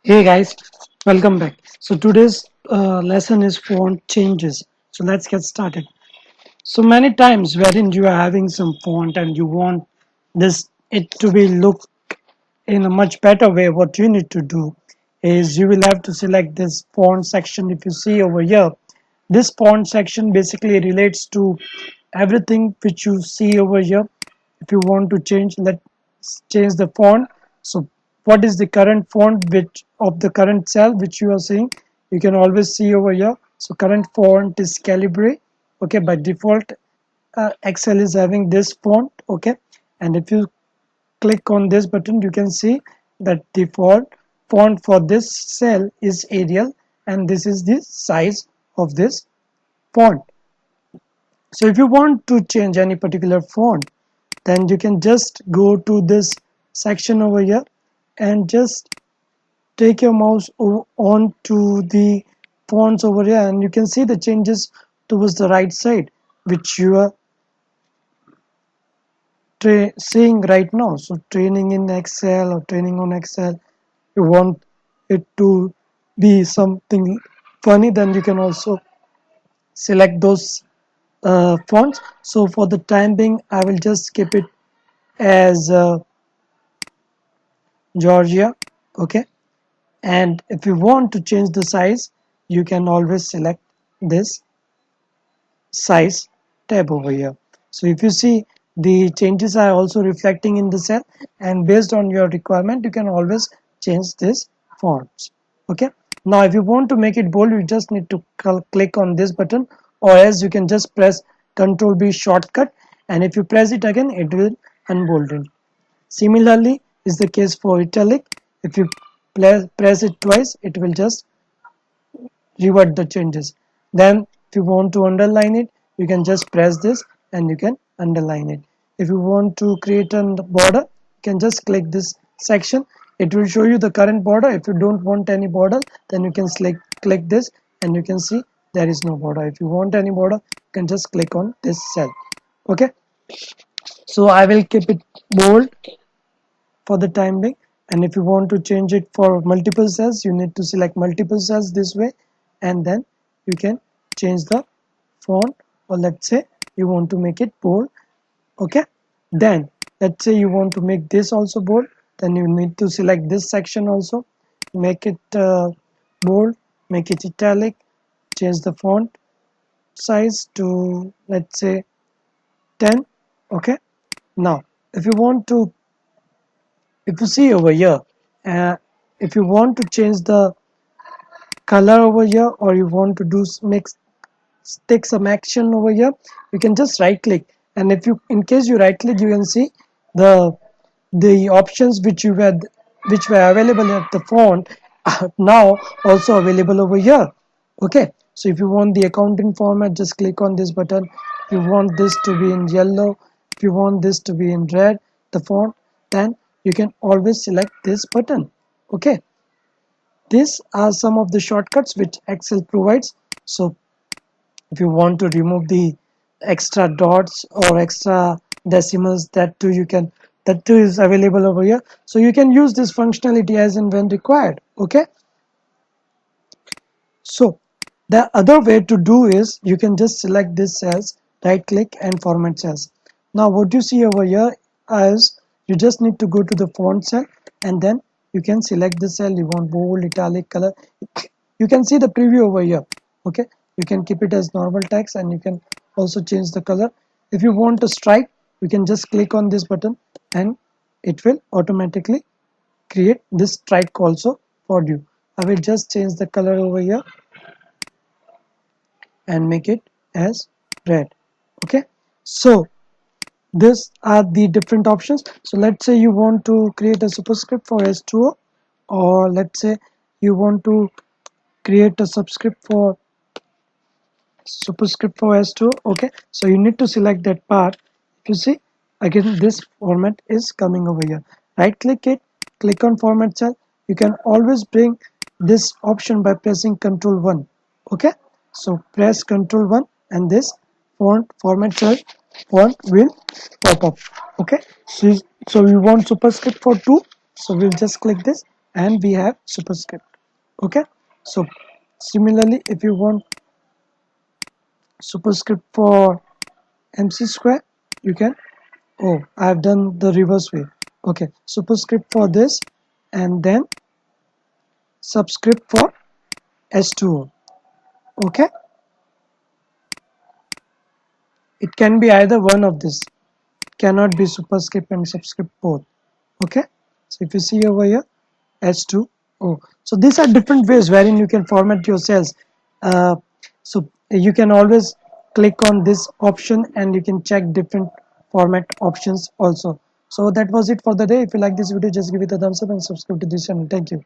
Hey guys, welcome back. So today's lesson is font changes. So let's get started. So many times wherein you are having some font and you want this it to be look in a much better way, what you need to do is you will have to select this font section. If you see over here, this font section basically relates to everything which you see over here. If you want to change, let's change the font. So what is the current font which of the current cell which you are seeing, you can always see over here. So current font is Calibri. Okay, by default Excel is having this font. Okay, and if you click on this button, you can see that default font for this cell is Arial, and this is the size of this font. So if you want to change any particular font, then you can just go to this section over here and just take your mouse on to the fonts over here, and you can see the changes towards the right side which you are seeing right now. So training in Excel or training on Excel, you want it to be something funny, then you can also select those fonts. So for the time being, I will just keep it as Georgia. Okay, and if you want to change the size, you can always select this size tab over here. So if you see, the changes are also reflecting in the cell, and based on your requirement you can always change this fonts. Okay, now if you want to make it bold, you just need to click on this button, or else you can just press Ctrl B shortcut, and if you press it again, it will unbold. Similarly is the case for italic. If you press it twice, it will just revert the changes. Then if you want to underline it, you can just press this and you can underline it. If you want to create a border, you can just click this section. It will show you the current border. If you don't want any border, then you can click this and you can see there is no border. If you want any border, you can just click on this cell. Okay, so I will keep it bold for the time being, and if you want to change it for multiple cells, you need to select multiple cells this way, and then you can change the font, or let's say you want to make it bold. Okay, then let's say you want to make this also bold, then you need to select this section also, make it bold, make it italic, change the font size to, let's say, 10. Okay, now if you want to, if you see over here, uh, if you want to change the color over here, or you want to do make take some action over here, you can just right click, and if you, in case you right click, you can see the options which were available at the font are now also available over here. Okay, so if you want the accounting format, just click on this button. If you want this to be in yellow, if you want this to be in red, the font, then you can always select this button. Okay, these are some of the shortcuts which Excel provides. So if you want to remove the extra dots or extra decimals, that too you can, that too is available over here. So you can use this functionality as and when required. Okay, so the other way to do is you can just select this cells, right click and format cells. Now what you see over here is you just need to go to the font cell, and then you can select the cell you want, bold, italic, color. You can see the preview over here. Okay, you can keep it as normal text, and you can also change the color. If you want to stripe, you can just click on this button and it will automatically create this stripe also for you. I will just change the color over here and make it as red. Okay, so these are the different options. So let's say you want to create a superscript for H2O, or let's say you want to create a superscript for S2. Okay, so you need to select that part. If you see, again this format is coming over here. Right click it, click on format cell. You can always bring this option by pressing Ctrl 1. Okay, so press Ctrl 1 and this format cell font will pop up. Okay, so you want superscript for 2, so we'll just click this and we have superscript. Okay, so similarly if you want superscript for MC square, you can, oh, I have done the reverse way. Okay, superscript for this and then subscript for S2O. Okay, it can be either one of this, cannot be superscript and subscript both. Okay, so if you see over here, S2O. So these are different ways wherein you can format your cells. So you can always click on this option and you can check different format options also. So that was it for the day. If you like this video, just give it a thumbs up and subscribe to this channel. Thank you.